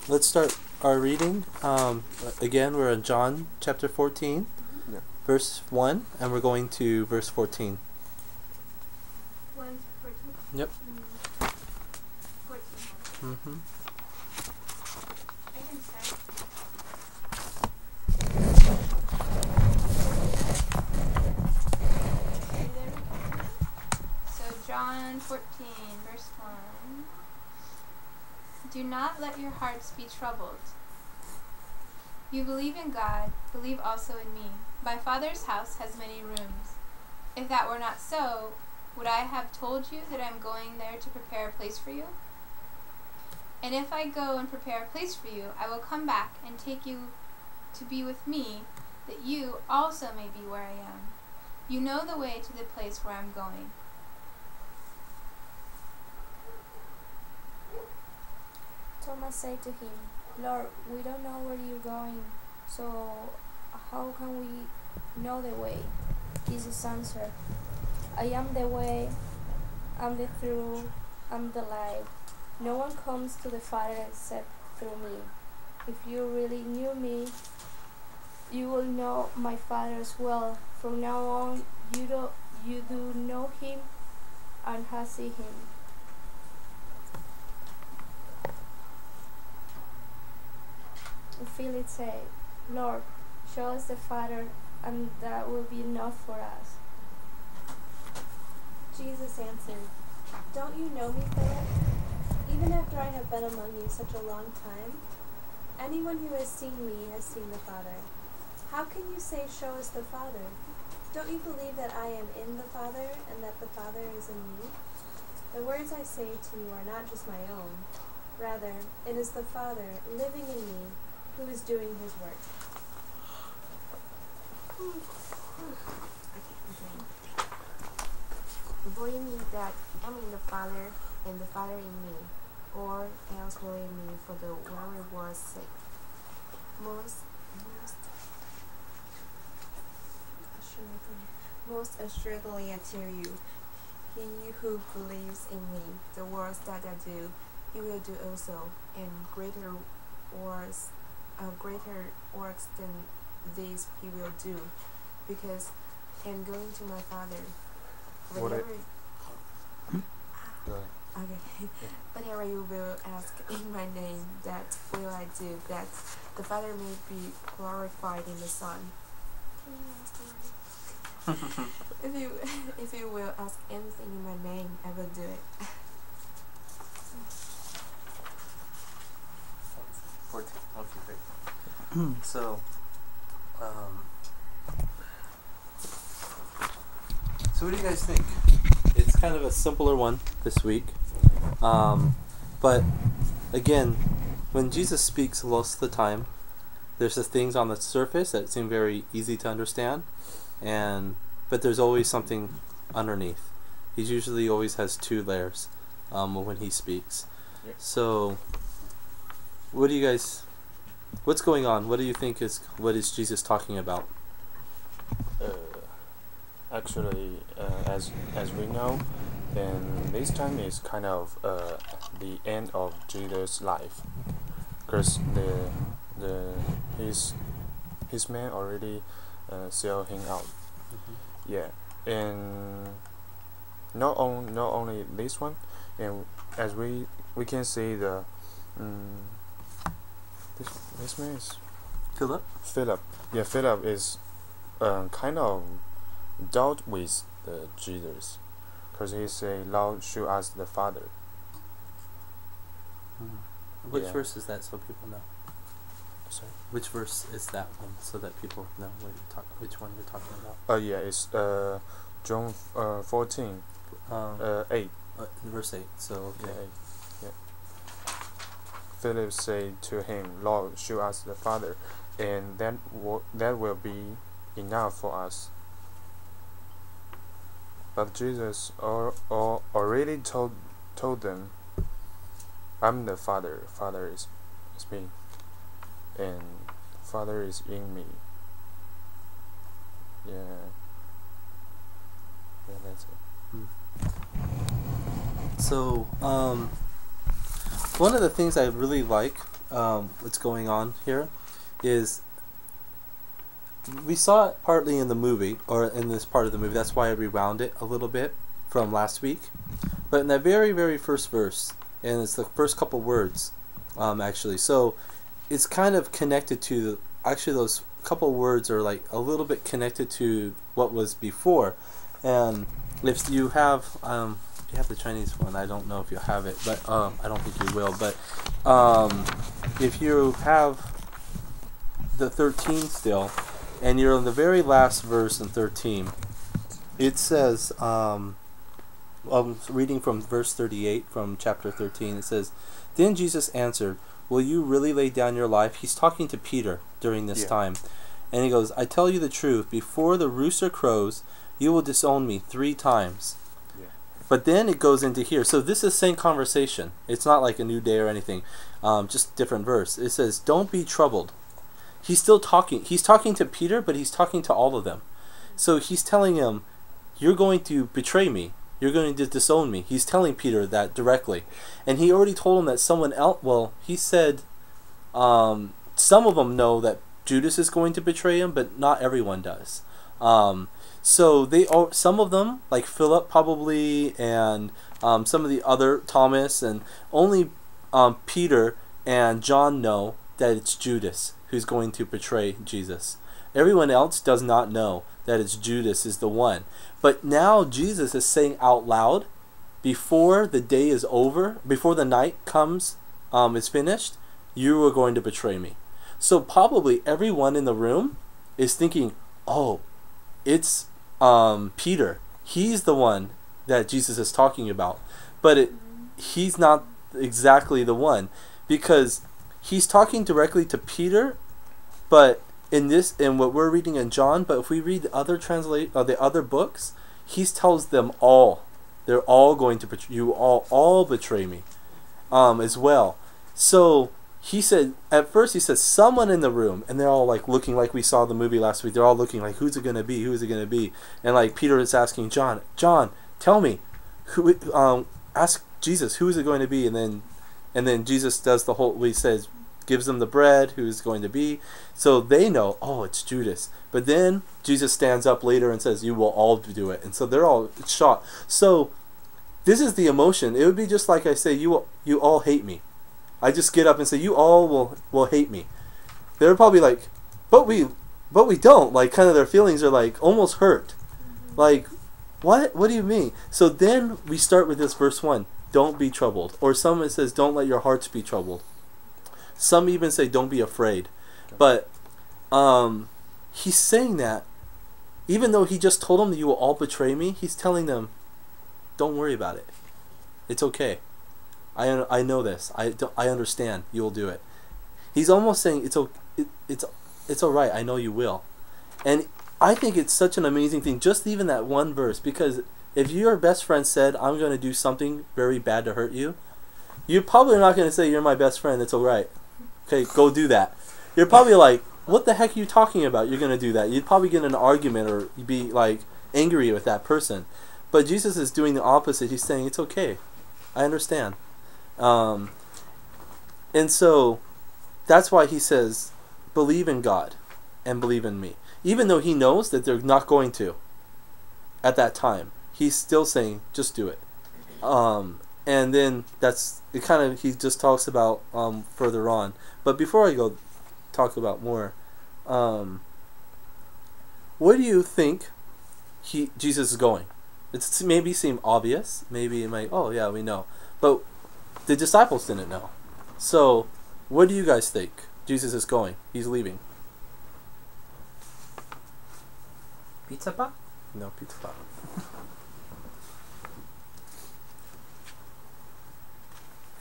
let's start our reading. Again, we're in John chapter 14, verse 1, and we're going to verse 14. 1 to 14? Yep. 14. Mm-hmm. I can start. So John 14, verse 1. Do not let your hearts be troubled. You believe in God, believe also in me. My Father's house has many rooms. If that were not so, would I have told you that I am going there to prepare a place for you? And if I go and prepare a place for you, I will come back and take you to be with me, that you also may be where I am. You know the way to the place where I am going. Thomas said to him, Lord, we don't know where you're going, so how can we know the way? Jesus answered, I am the way, I'm the truth, I'm the life. No one comes to the Father except through me. If you really knew me, you will know my Father as well. From now on, you do know him and have seen him. Philip said, Lord, show us the Father, and that will be enough for us. Jesus answered, Don't you know me, Philip? Even after I have been among you such a long time? Anyone who has seen me has seen the Father. How can you say, Show us the Father? Don't you believe that I am in the Father, and that the Father is in me? The words I say to you are not just my own. Rather, it is the Father living in me who is doing his work. Believe me that I'm in the Father, and the Father in me, or else believe me for the very word's sake. Most assuredly I tell you, he who believes in me, the works that I do, he will do also, and greater works than these he will do, because I am going to my Father. Whatever you will ask in my name, that will I do, that the Father may be glorified in the Son. If you will ask anything in my name, I will do it. 14. Okay, great. So what do you guys think? It's kind of a simpler one this week. But again, when Jesus speaks most of the time, there's the things on the surface that seem very easy to understand, but there's always something underneath. He usually always has two layers when he speaks. Yep. So what's going on? What do you think what is Jesus talking about? Actually, as we know, then this time is kind of the end of Jesus' life, because his man already sell him out. Mm-hmm. Yeah, and not only this one, and as we can see the this man is Philip? Philip. Yeah, Philip is kind of doubt with the Jesus, because he say, Lord, show us the Father. Mm-hmm. Which verse is that, so people know? Sorry? Which verse is that one, so that people know which one you're talking about? Yeah, it's John 14 8. Verse 8, so okay. Yeah. Philip said to him, Lord, show us the Father, and that will be enough for us. But Jesus already told them, I'm the Father is me, and Father is in me. Yeah, that's it. So, one of the things I really like what's going on here is we saw it partly in the movie, or in this part of the movie. That's why I rewound it a little bit from last week. But in that very, very first verse, and it's the first couple words, actually. So it's kind of connected to actually those couple words are like a little bit connected to what was before. And if you have the Chinese one, I don't know if you'll have it, but I don't think you will. But if you have the 13 still, and you're in the very last verse in 13, it says, I'm reading from verse 38 from chapter 13. It says, "Then Jesus answered, 'Will you really lay down your life?'" He's talking to Peter during this time. And he goes, "I tell you the truth, before the rooster crows, you will disown me 3 times. Yeah. But then it goes into here. So this is the same conversation. It's not like a new day or anything. Just different verse. It says, "Don't be troubled." He's still talking. He's talking to Peter, but he's talking to all of them. So he's telling him, "You're going to betray me. You're going to disown me." He's telling Peter that directly. And he already told him that someone else, well, he said some of them know that Judas is going to betray him, but not everyone does. So some of them, like Philip probably, and some of the other, Thomas, and only Peter and John know that it's Judas who's going to betray Jesus. Everyone else does not know that it's Judas is the one. But now Jesus is saying out loud, before the day is over, before the night comes, is finished, you are going to betray me. So probably everyone in the room is thinking, oh, it's Peter. He's the one that Jesus is talking about. But he's not exactly the one, because he's talking directly to Peter, but in what we're reading in John, but if we read the other books, he tells them all, they're all going to betray you, all betray me, as well. So he said, at first he said someone in the room, and they're all like looking like we saw the movie last week. They're all looking like, who's it gonna be? Who's it gonna be? And like Peter is asking John, tell me, ask Jesus, who is it going to be? And then Jesus does the whole. He says, gives them the bread, who's going to be. So they know, oh, it's Judas. But then Jesus stands up later and says, you will all do it. And so they're all shocked. So this is the emotion. It would be just like I say, you all hate me. I just get up and say, you all will hate me. They're probably like, but we don't. Like, kind of their feelings are like almost hurt. Like, what do you mean? So then we start with this verse 1. Don't be troubled. Or someone says, don't let your hearts be troubled. Some even say, don't be afraid. But he's saying that, even though he just told them that you will all betray me, he's telling them, don't worry about it. It's okay. I know this. I understand. You will do it. He's almost saying it's all right. I know you will. And I think it's such an amazing thing, just even that one verse, because if your best friend said, I'm going to do something very bad to hurt you, you're probably not going to say, you're my best friend, it's all right. Okay, go do that. You're probably like, what the heck are you talking about? You're going to do that. You'd probably get in an argument or you'd be like angry with that person. But Jesus is doing the opposite. He's saying, it's okay. I understand. And so that's why he says, believe in God and believe in me. Even though he knows that they're not going to at that time, he's still saying, just do it. And then that's it. Kind of, he just talks about further on. But before I go talk about more, where do you think Jesus is going? It's maybe seem obvious. Maybe it might. Oh yeah, we know. But the disciples didn't know. So, where do you guys think Jesus is going? He's leaving. Pizza Pop? No, Pizza Pop.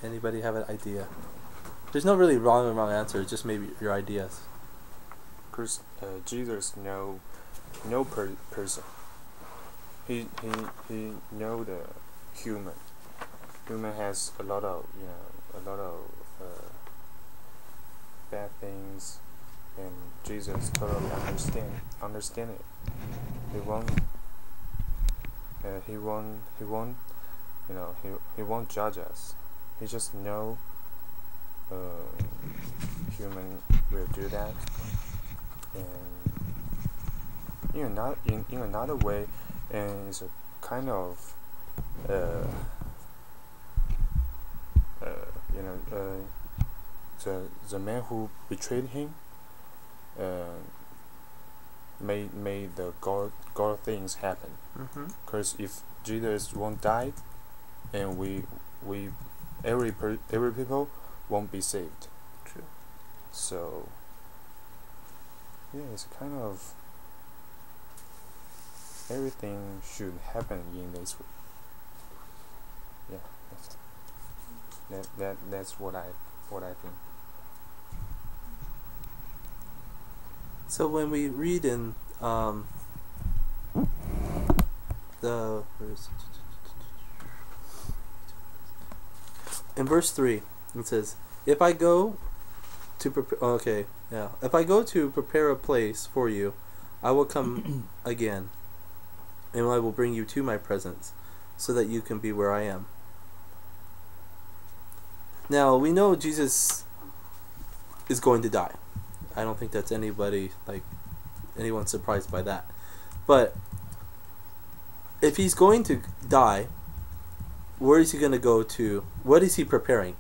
Anybody have an idea? There's no really wrong or wrong answer. It's just maybe your ideas. Because Jesus know person. He know the human. Human has a lot of bad things, and Jesus totally understand it. He won't judge us. He just know human will do that, and in another way, and it's a kind of uh, you know the man who betrayed him made the God things happen. Mm-hmm. Because if Jesus won't die, and every people won't be saved. True. So yeah, it's kind of everything should happen in this way. Yeah, that's what I think. So when we read in the in verse 3, it says, "If I go to if I go to prepare a place for you, I will come again, and I will bring you to my presence, so that you can be where I am." Now we know Jesus is going to die. I don't think that's anyone surprised by that. But if he's going to die, where is he going to go to? What is he preparing?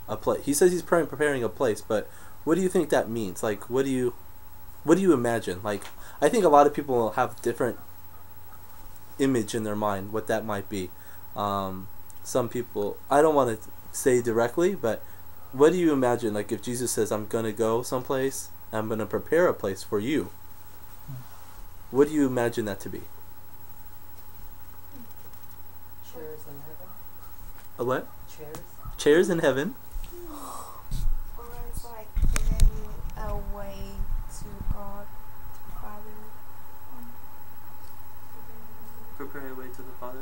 A place. He says he's preparing a place, but what do you think that means? Like, what do you imagine? Like, I think a lot of people have different image in their mind what that might be. Some people, I don't want to say directly, but what do you imagine? Like, if Jesus says, "I'm going to go someplace, I'm going to prepare a place for you," what do you imagine that to be? Chairs in heaven. A what? Chairs. Chairs in heaven. Or it's like giving a way to God, to Father. Prepare a way to the Father.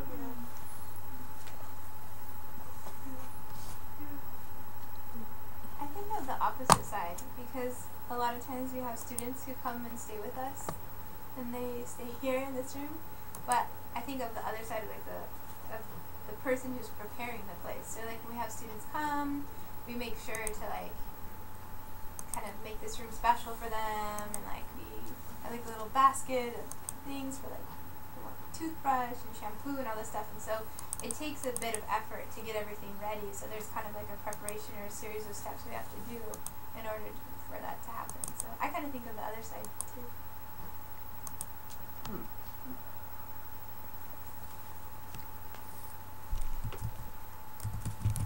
I think of the opposite side, because a lot of times we have students who come and stay with us, and they stay here in this room. But I think of the other side, like of the person who's preparing the place. So like when we have students come, we make sure to like kind of make this room special for them, and like we have like a little basket of things for like toothbrush and shampoo and all this stuff. And so it takes a bit of effort to get everything ready. So there's kind of like a preparation or a series of steps we have to do in order for that to happen. So I kind of think of the other side too.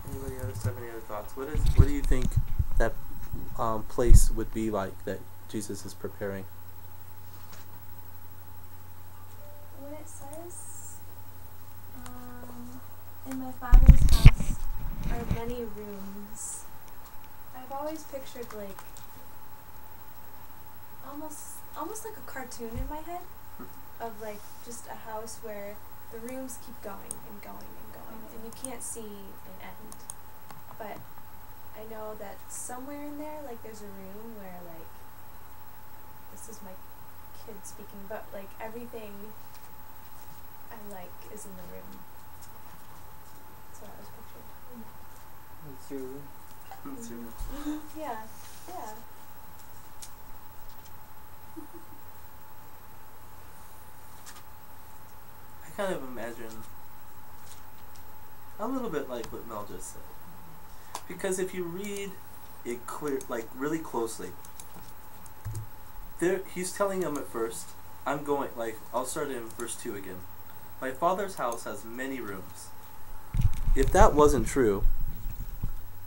Anybody else have any other thoughts? What do you think that place would be like that Jesus is preparing? When it says, in my Father's house are many rooms, I've always pictured like almost like a cartoon in my head of like just a house where the rooms keep going and going and going, and you can't see an end. But I know that somewhere in there, like, there's a room where, like, this is my kid speaking, but like everything I like is in the room. That's what I was picturing. It's your room. That's your room. Yeah, yeah. I kind of imagine a little bit like what Mel just said. Because if you read it really closely, he's telling them at first, I'll start in verse 2 again. My Father's house has many rooms. If that wasn't true,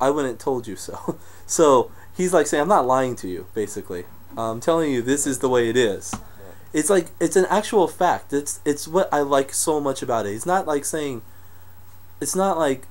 I wouldn't have told you so. So he's like saying, I'm not lying to you, basically. I'm telling you this is the way it is. It's like, it's an actual fact. It's what I like so much about it. It's not like saying, it's not like